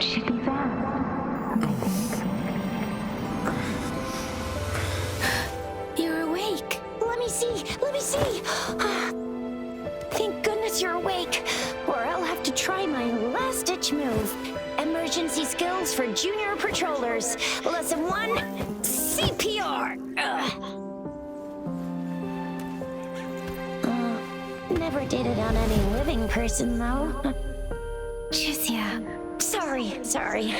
should be fast, I think. You're awake. Let me see. Thank goodness you're awake, or I'll have to try my last-ditch move. Emergency skills for junior patrollers. Lesson 1, CPR. Never did it on any living person, though. Juicia. Sorry.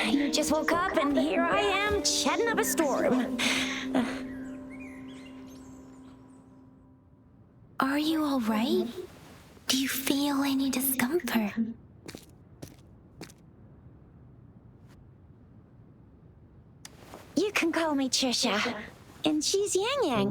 You just woke up, and here I am, chatting up a storm. Are you all right? Do you feel any discomfort? You can call me Trisha, and she's Yang Yang.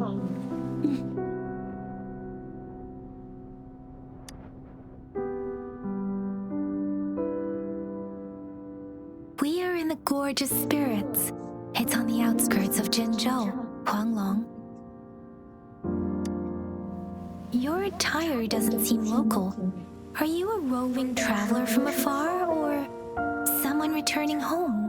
We are in the Gorge of Spirits. It's on the outskirts of Jinzhou, Huanglong. Your attire doesn't seem local. Are you a roving traveler from afar, or someone returning home?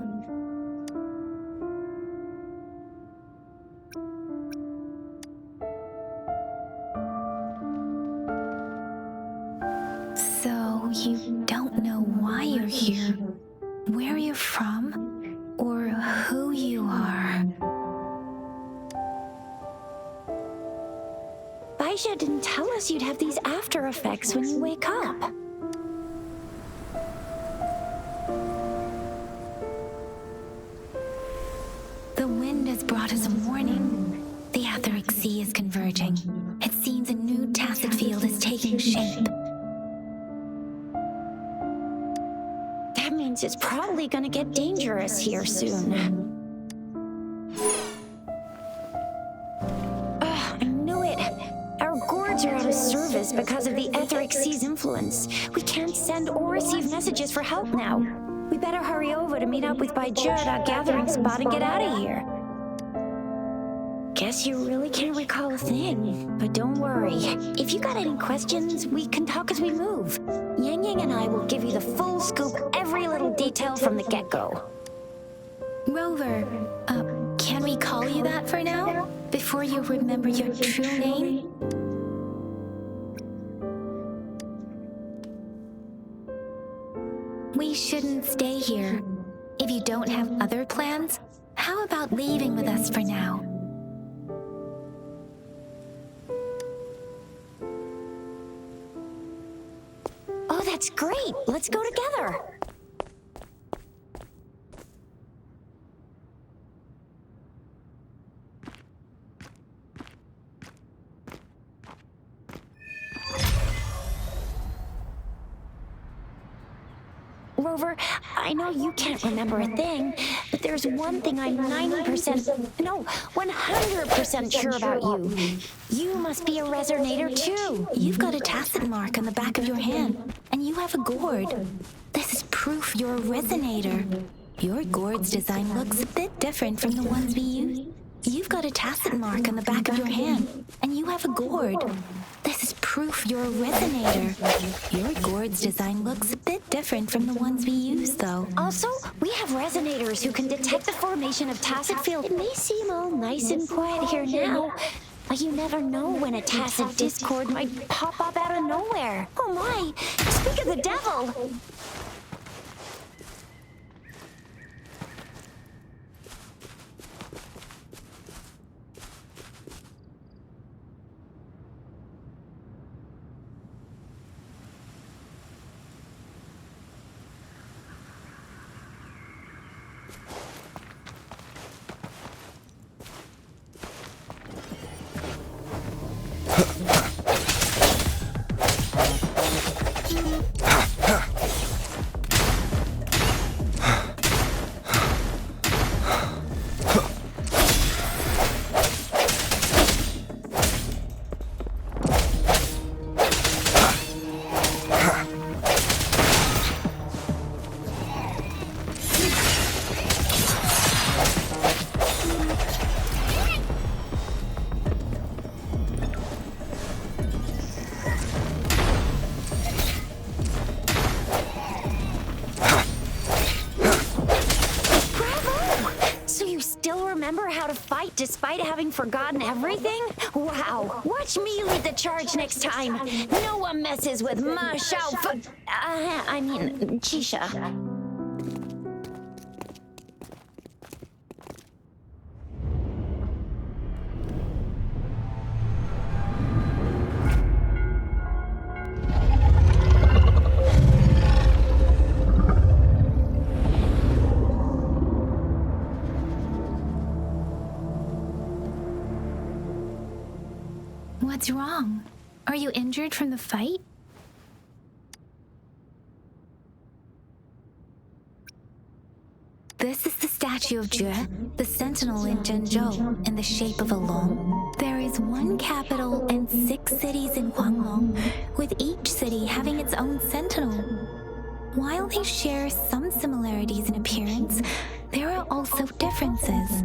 So, you don't know why you're here, where you're from, or who you are. Baisha didn't tell us you'd have these after effects when you wake up. The wind has brought us a warning. The Etheric Sea is converging. It seems a new tacit field is taking shape. That means it's probably gonna get dangerous here soon. I knew it. Our gourds are out of service because of the Etheric Sea's influence. We can't send or receive messages for help now. We better hurry over to meet up with Baiju at our gathering spot and get out of here. Guess you really can't recall a thing, but don't worry. If you got any questions, we can talk as we move. Yang Yang and I will give you the full scoop, every little detail from the get-go. Rover, can we call you that for now? Before you remember your true name? We shouldn't stay here. If you don't have other plans, how about leaving with us for now? Oh, that's great! Let's go together! Rover, I know you can't remember a thing, but there's one thing I'm 100% sure about you. You must be a resonator too. You've got a tacit mark on the back of your hand, and you have a gourd. This is proof you're a resonator. Your gourd's design looks a bit different from the ones we use. You've got a tacit mark on the back of your hand, and you have a gourd. This is proof you're a resonator. Your gourd's design looks a bit different from the ones we use, though. Also, we have resonators who can detect the formation of tacit field. It may seem all nice and quiet here now, but you never know when a tacit discord might pop up out of nowhere. Oh my! Speak of the devil! how to fight despite having forgotten everything? Wow. Watch me lead the charge next time. No one messes with Ma Shao Chisha. What's wrong? Are you injured from the fight? This is the statue of Jue, the sentinel in Zhenzhou, in the shape of a long. There is one capital and 6 cities in Huanglong, with each city having its own sentinel. While they share some similarities in appearance, there are also differences.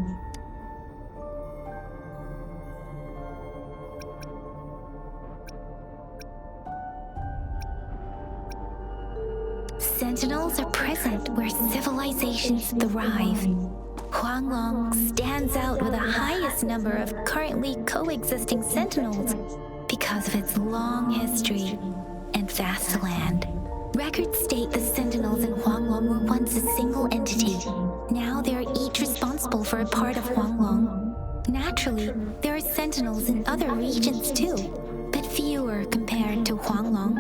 Sentinels are present where civilizations thrive. Huanglong stands out with the highest number of currently coexisting sentinels because of its long history and vast land. Records state the sentinels in Huanglong were once a single entity. Now they are each responsible for a part of Huanglong. Naturally, there are sentinels in other regions too, but fewer compared to Huanglong.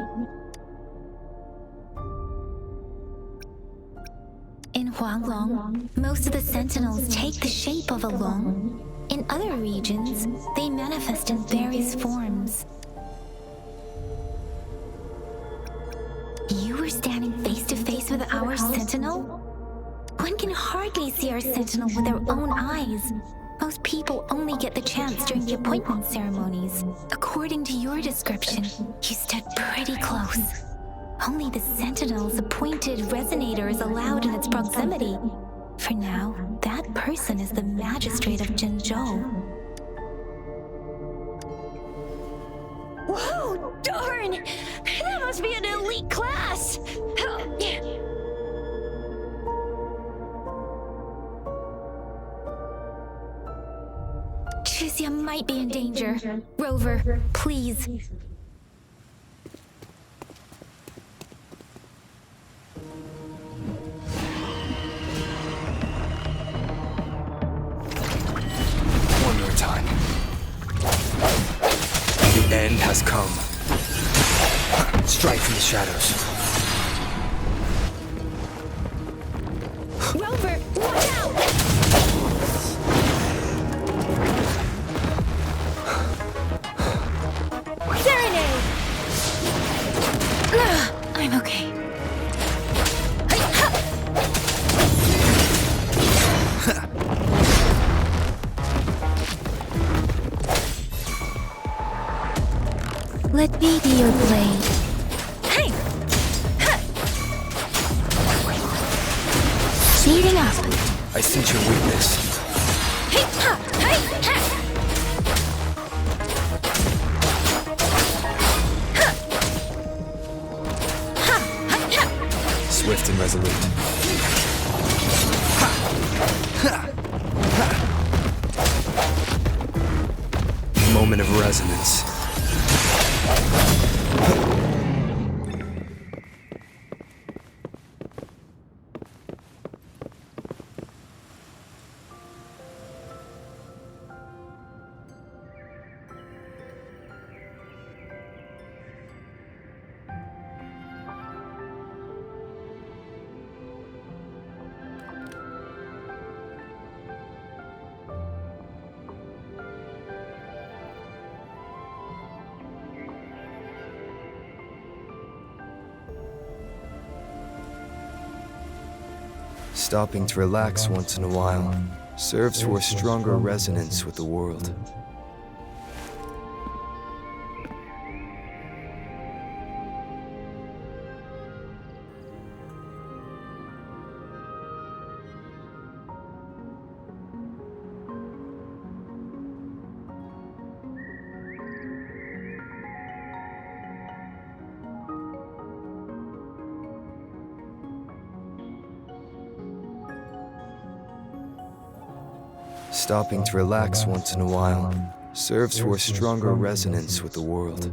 In Huanglong, most of the sentinels take the shape of a long. In other regions, they manifest in various forms. You were standing face to face with our sentinel? One can hardly see our sentinel with their own eyes. Most people only get the chance during the appointment ceremonies. According to your description, you stood pretty close. Only the Sentinel's appointed resonator is allowed in its proximity. For now, that person is the magistrate of Zhenzhou. Whoa, darn! That must be an elite class! Chixia might be in danger. Rover, please. Time. The end has come. Strike from the shadows. Rover, watch out! Serenade! I'm okay. Let me be your blade. Hey! Speeding up. I sense your weakness. Hey! Swift and resolute. Moment of resonance. Stopping to relax once in a while serves for a stronger resonance with the world. Stopping to relax once in a while serves for a stronger resonance with the world.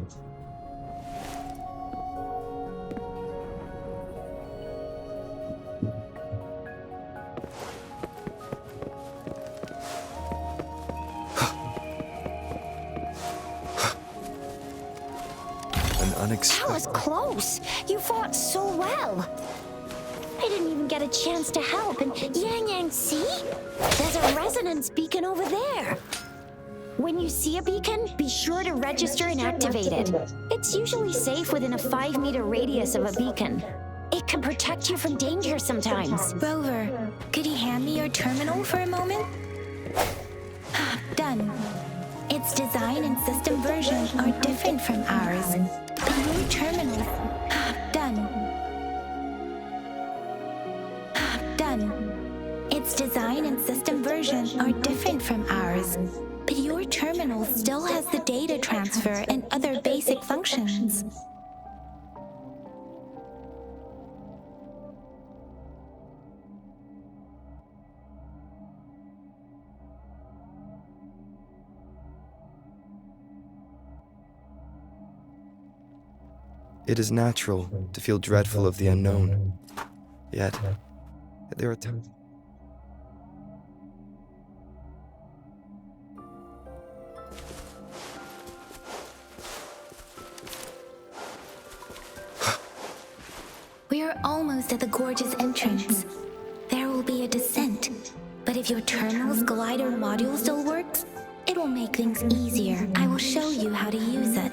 An That unexpected... was close. You fought so well. I didn't even get a chance to help. And Yang, see? There's a resonance beacon over there. When you see a beacon, be sure to register and activate it. It's usually safe within a 5-meter radius of a beacon. It can protect you from danger sometimes. Rover, could you hand me your terminal for a moment? Done. Its design and system version are different from ours. But your terminal... Done. Done. Its design and system version are different from ours. But your terminal still has the data transfer and other basic functions. It is natural to feel dreadful of the unknown. Yet, there are times... We are almost at the gorge's entrance. There will be a descent, but if your terminal's glider module still works, it will make things easier. I will show you how to use it.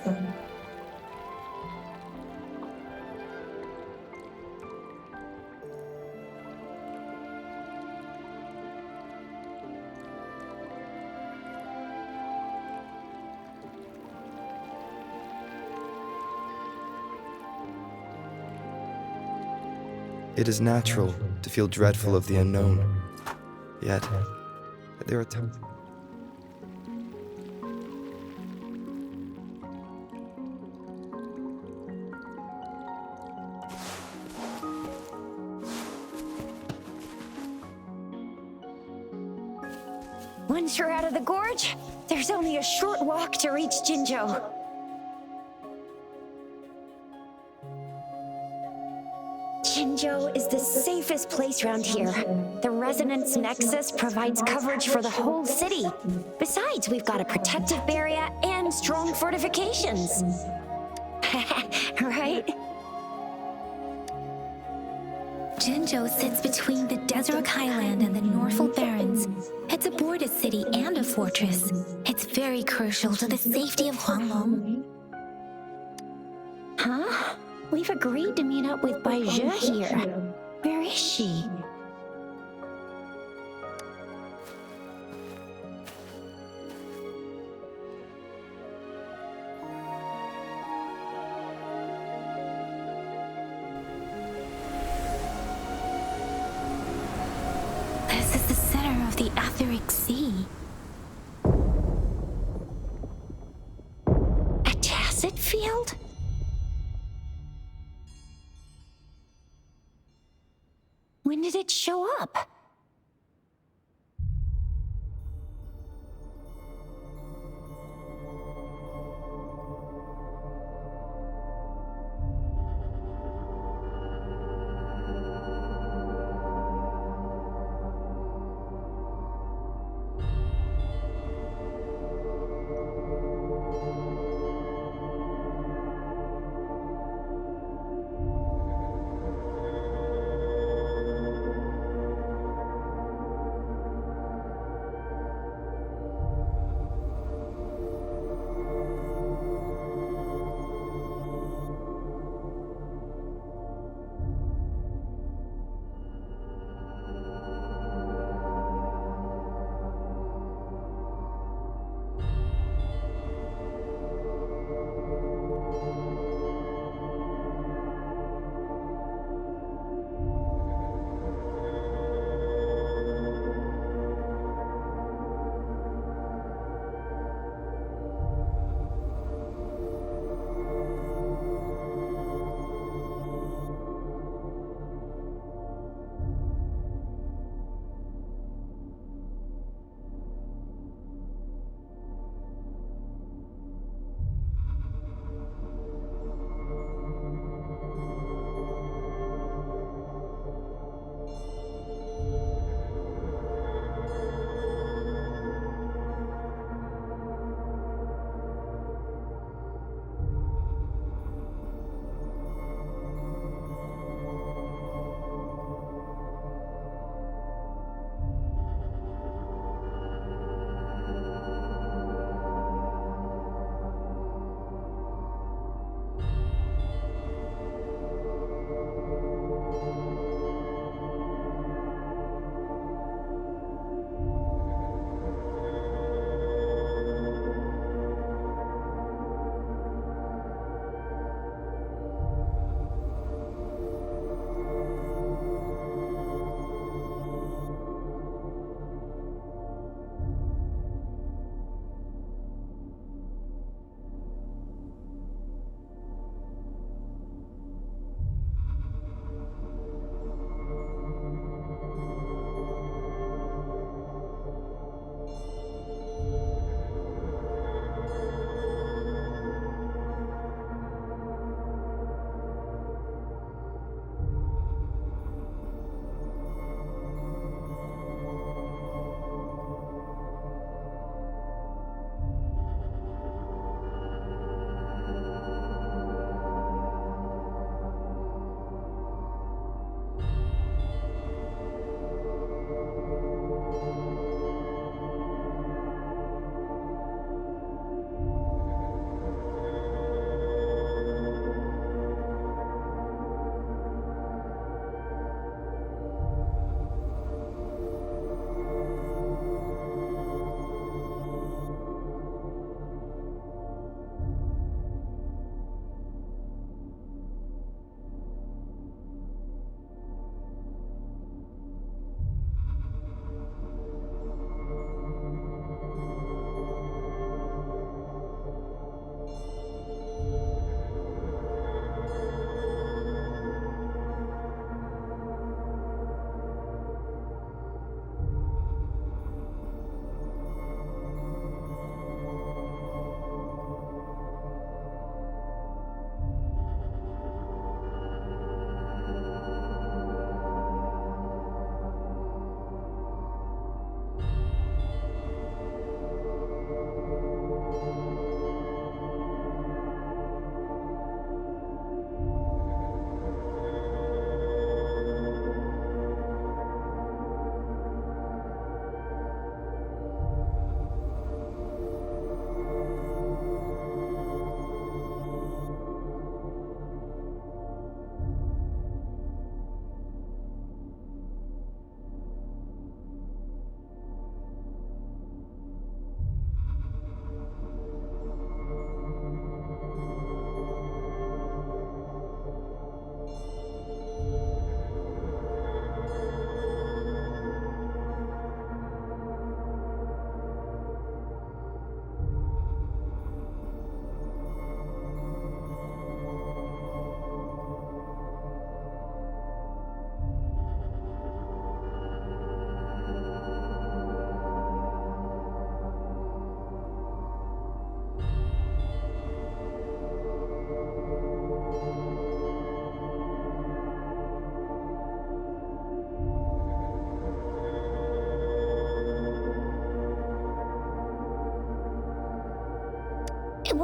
It is natural to feel dreadful of the unknown. Yet, there are times... Once you're out of the gorge, there's only a short walk to reach Jinzhou. Jinzhou is the safest place around here. The Resonance Nexus provides coverage for the whole city. Besides, we've got a protective barrier and strong fortifications. Right? Jinzhou sits between the Desert Highland and the Northful Barrens. It's a border city and a fortress. It's very crucial to the safety of Huanglong. Huh? We've agreed to meet up with Baizhe here. Where is she? This is the center of the Etheric Sea. A tacit field? When did it show up?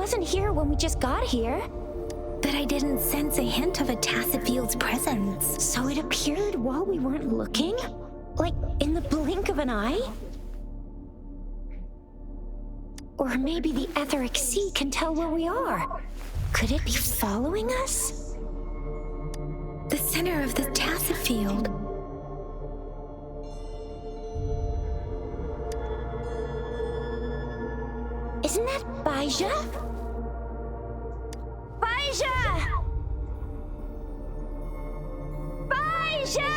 wasn't here when we just got here. But I didn't sense a hint of a tacit field's presence. So it appeared while we weren't looking? Like, in the blink of an eye? Or maybe the etheric sea can tell where we are. Could it be following us? The center of the tacit field. Isn't that Baija? Baija! Baija!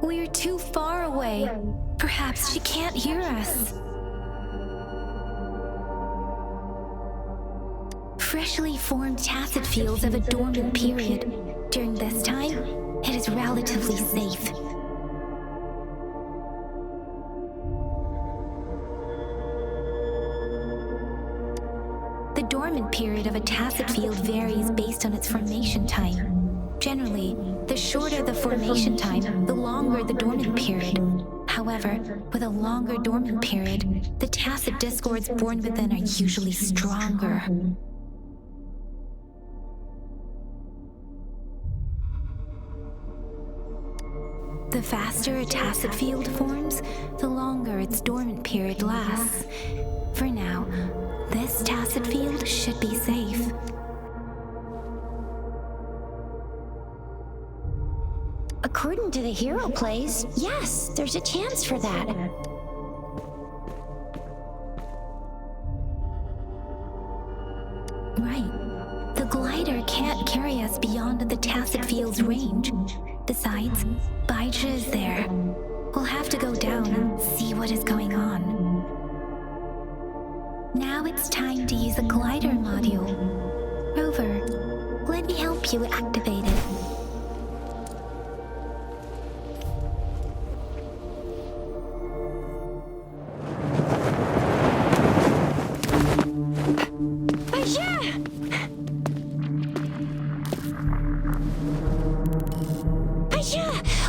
We're too far away. Perhaps she can't hear us. Freshly formed tacit fields have a dormant period. During this time, it is relatively safe. The dormant period of a tacit field varies based on its formation time. Generally, the shorter the formation time, the longer the dormant period. However, with a longer dormant period, the tacit discords born within are usually stronger. The faster a tacit field forms, the longer its dormant period lasts. For now, this tacit field should be safe. According to the hero plays, yes, there's a chance for that. Right. The glider can't carry us beyond the tacit field's range. Besides, Baija is there. We'll have to go down and see what is going on. Now it's time to use a glider module. Rover, let me help you activate it.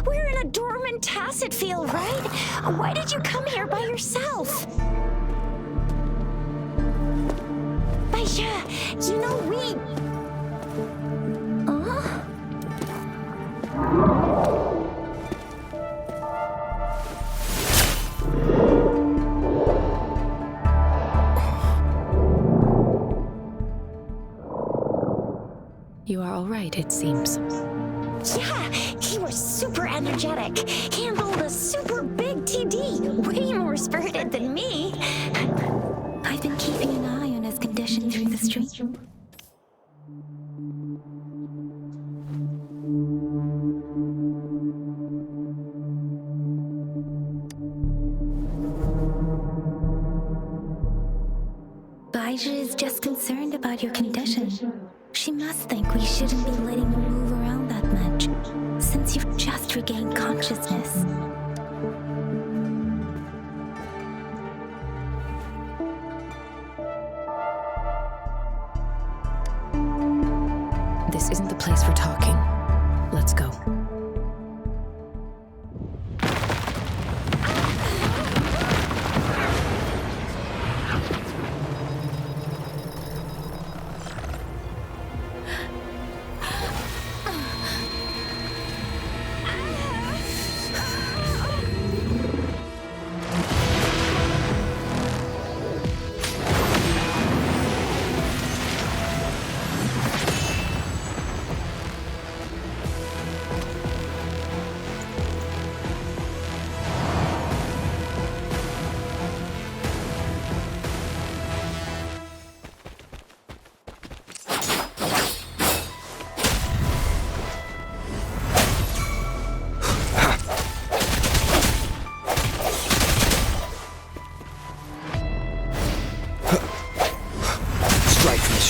We're in a dormant tacit field, right? Why did you come here by yourself? Baija, you know we... You are all right, it seems. Yeah, he was super energetic. Handled a super big TD. Way more spirited than me. I've been keeping an eye on his condition through the stream. Baija is just concerned about your condition. She must think we shouldn't be letting you move around that much, since you've just regained consciousness. This isn't the place for talking. Let's go.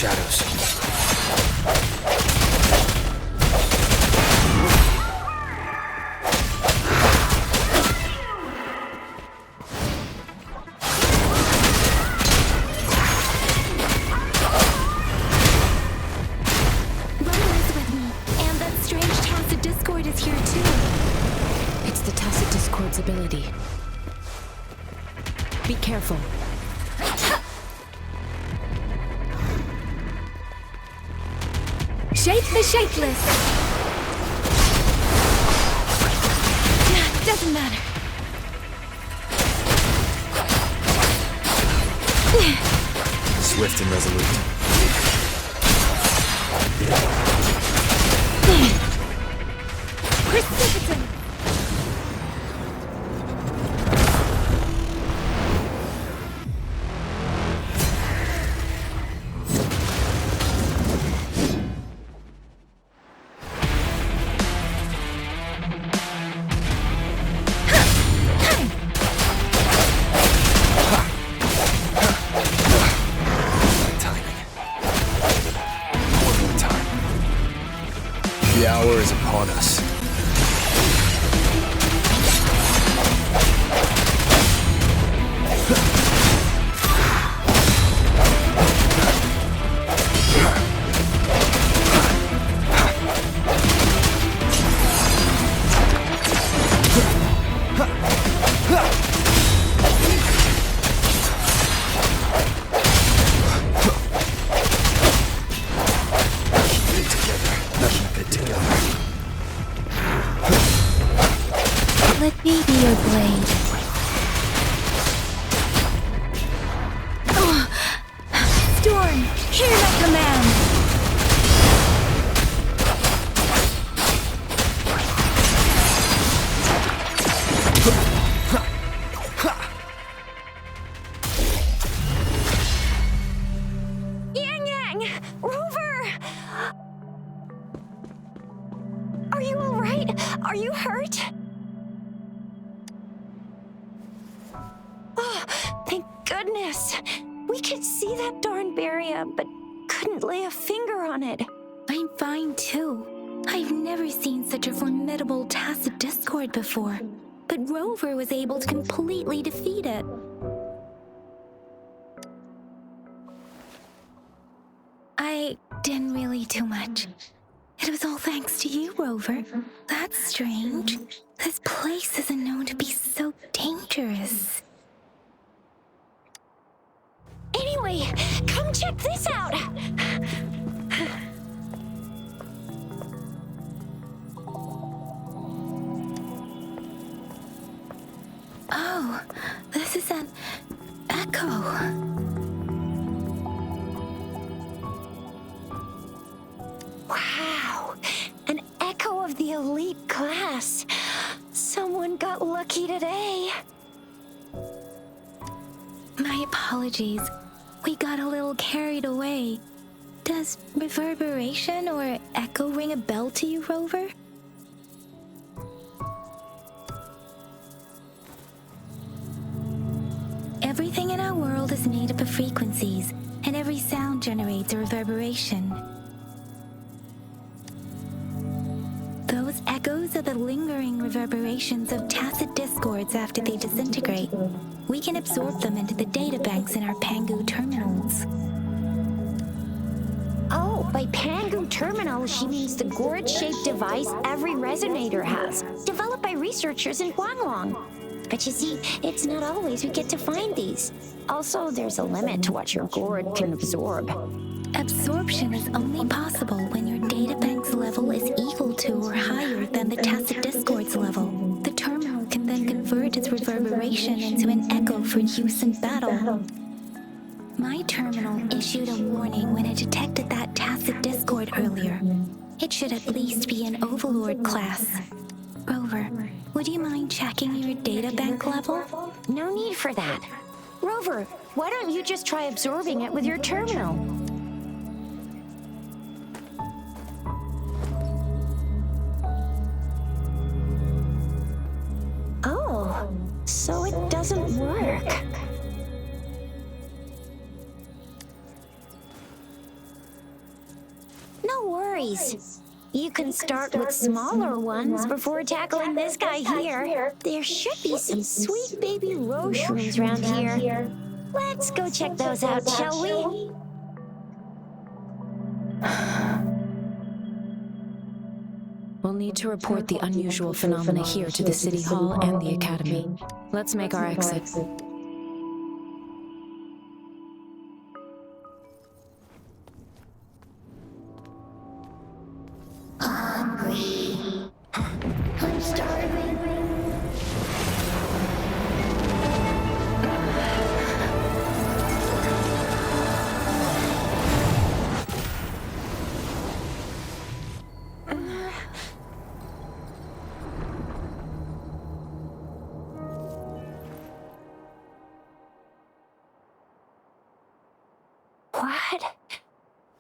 Shadows. Be careful. Shape the shapeless! Doesn't matter. Swift and resolute. Precipitant! The hour is upon us. Let me be your blade. Storm, hear my command! Yang! Rover! Are you alright? Are you hurt? Oh, thank goodness. We could see that darn barrier, but couldn't lay a finger on it. I'm fine too. I've never seen such a formidable tacit discord before, but Rover was able to completely defeat it. I didn't really do much. It was all thanks to you, Rover. That's strange. This place isn't known to be so dangerous. Anyway, come check this out. Oh, this is an echo. Wow, an echo of the elite class. Someone got lucky today. My apologies. We got a little carried away. Does reverberation or echo ring a bell to you, Rover? Everything in our world is made up of frequencies, and every sound generates a reverberation. Those echoes are the lingering reverberations of tacit discords after they disintegrate. We can absorb them into the databanks in our Pangu terminals. Oh, by Pangu Terminal, she means the gourd-shaped device every resonator has, developed by researchers in Guanglong. But you see, it's not always we get to find these. Also, there's a limit to what your gourd can absorb. Absorption is only possible when your databank's level is equal to or higher than the tacit discord's level. The terminal can then convert its reverberation into an echo for use in battle. My terminal issued a warning when it detected that tacit discord earlier. It should at least be an Overlord class. Rover, would you mind checking your databank level? No need for that. Rover, why don't you just try absorbing it with your terminal? Oh, so it doesn't work. No worries. You can start with smaller ones before tackling this guy here. There should be some sweet baby rose shrooms around here. Let's go check those out, shall we? We'll need to report the unusual phenomena here to the City Hall and the Academy. Let's make our exit. starving.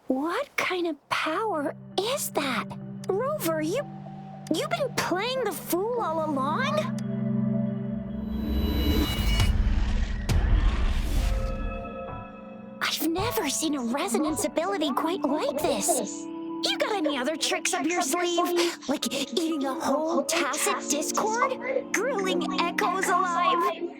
What kind of power is that? Rover, you've been playing the fool all along? I've never seen a resonance ability quite like this. You got any other tricks up your sleeve? Like eating a whole tacit discord? Grilling echoes alive?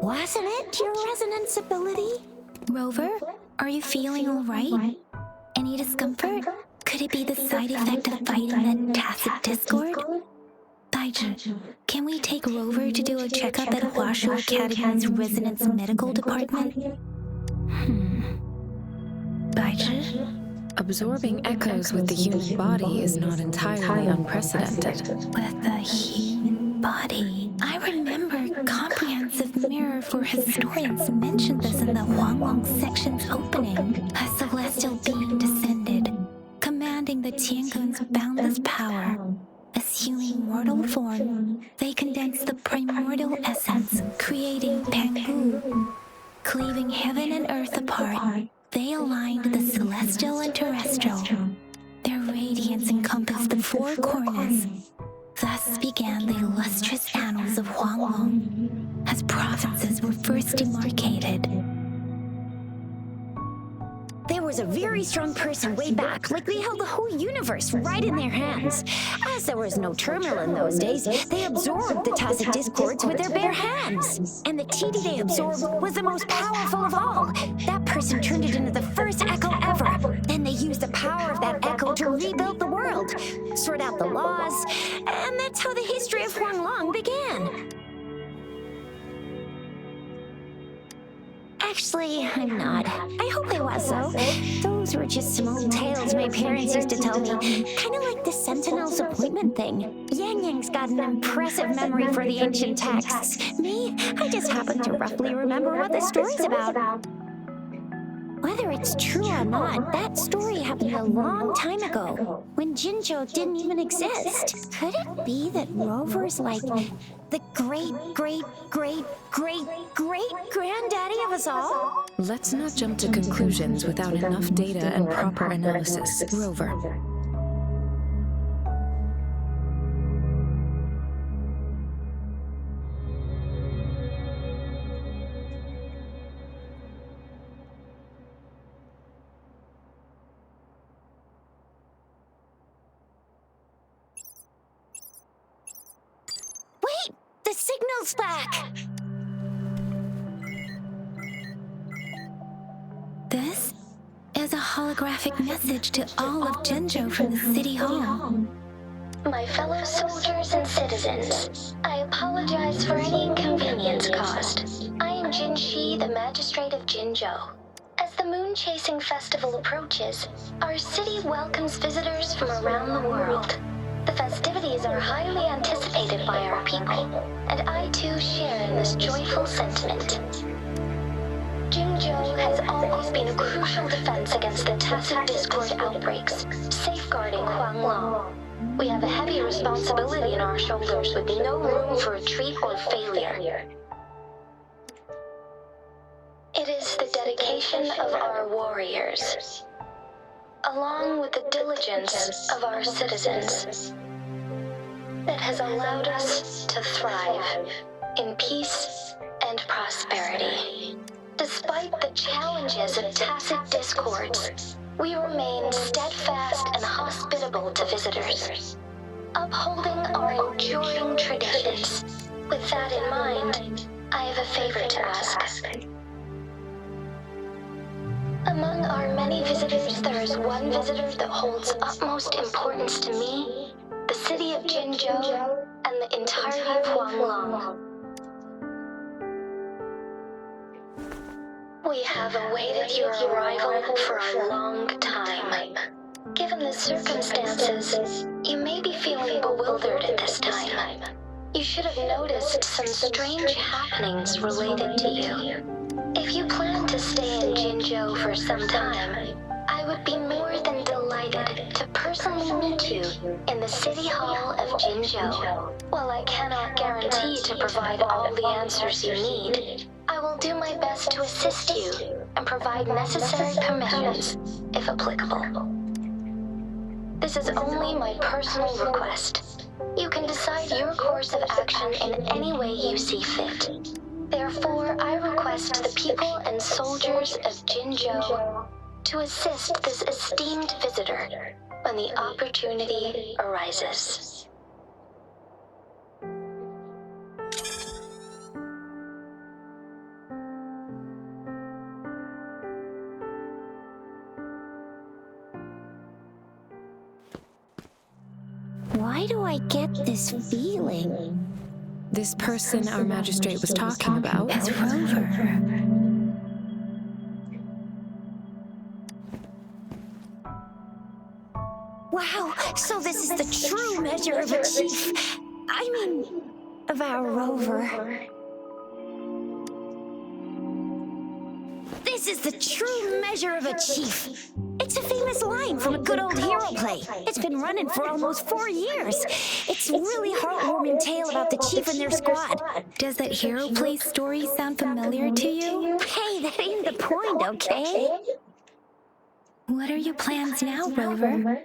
Wasn't it your resonance ability? Rover, are you feeling all right? Any discomfort? Could it be the side effect of fighting that tacit discord? Baiju, can we take Rover to do a checkup at Huashu Academy's Resonance Medical Department? Baiju? Absorbing echoes with the human body is not entirely unprecedented. With the human body. I remember Comprehensive Mirror for Historians mentioned this in the Huanglong section's opening. A celestial being descended, commanding the Tiangun's boundless power. Assuming mortal form, they condensed the primordial essence, creating Pangu. Cleaving heaven and earth apart, they aligned the celestial and terrestrial. Their radiance encompassed the four corners. Thus began the illustrious annals of Huanglong, as provinces were first demarcated. There was a very strong person way back, like they held the whole universe right in their hands. As there was no terminal in those days, they absorbed the tacit discords with their bare hands. And the TD they absorbed was the most powerful of all. That person turned it into the first echo ever. Then they used the power of that echo to rebuild the world, sort out the laws, and that's how the history of Huanglong began. Actually, I'm not. I hope I was, though. Those were just some old tales my parents used to tell me. Kind of like the Sentinel's appointment thing. Yang Yang's got an impressive memory for the ancient texts. Me, I just happen to roughly remember what the story's about. Whether it's true or not, that story happened a long time ago, when Jinzhou didn't even exist. Could it be that Rover's like the great-great-great-great-great-granddaddy of us all? Let's not jump to conclusions without enough data and proper analysis. Rover. Wait! The signal's back! This is a holographic message to all of Jinzhou from the City Hall. My fellow soldiers and citizens, I apologize for any inconvenience caused. I am Jin Shi, the Magistrate of Jinzhou. As the Moon-Chasing Festival approaches, our city welcomes visitors from around the world. The festivities are highly anticipated by our people, and I too share in this joyful sentiment. Jinzhou has always been a crucial defense against the tacit discord outbreaks, safeguarding Huanglong. We have a heavy responsibility on our shoulders with no room for retreat or failure. It is the dedication of our warriors, along with the diligence of our citizens, that has allowed us to thrive in peace and prosperity. Despite the challenges of tacit discords, we remain steadfast and hospitable to visitors, upholding our enduring traditions. With that in mind, I have a favor to ask. Among our many visitors, there is one visitor that holds utmost importance to me, the city of Jinzhou, and the entirety of Huanglong. We have awaited your arrival for a long time. Given the circumstances, you may be feeling bewildered at this time. You should have noticed some strange happenings related to you. If you plan to stay in Jinzhou for some time, I would be more than delighted to personally meet you in the City Hall of Jinzhou. While I cannot guarantee to provide all the answers you need, I will do my best to assist you and provide necessary permissions, if applicable. This is only my personal request. You can decide your course of action in any way you see fit. Therefore, I request the people and soldiers of Jinzhou to assist this esteemed visitor when the opportunity arises. Why do I get this feeling? This person our magistrate was talking about. It's Rover. Wow, so this is the true measure of a chief. I mean, of our Rover. This is the true measure of a chief. It's a famous line from a good old hero play. It's been running for almost 4 years. It's really heartwarming tale about the chief and their squad. Does that hero play story sound familiar to you? Hey, that ain't the point, okay? What are your plans now, Rover?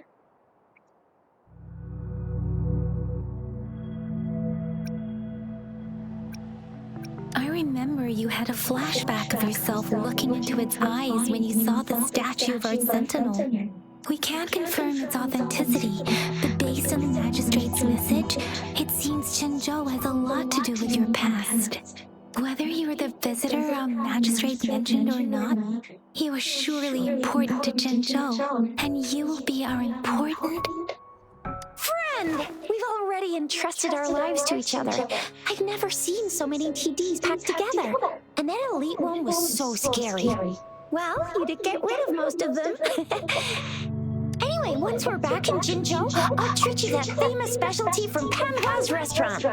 I remember you had a flashback of yourself looking into its eyes when you saw the statue of our sentinel. We can't confirm its authenticity, but based on the magistrate's message, it seems Jinzhou has a lot to do with your past. Whether you were the visitor our magistrate mentioned or not, you are surely important to Jinzhou, and you will be our important Friend! We've already entrusted our lives to each other. I've never seen so many TDs packed together. And that elite one was so scary. Well, you did get rid of most of them. Anyway, once we're back in Jinzhou, I'll treat you that famous specialty from Panga's restaurant.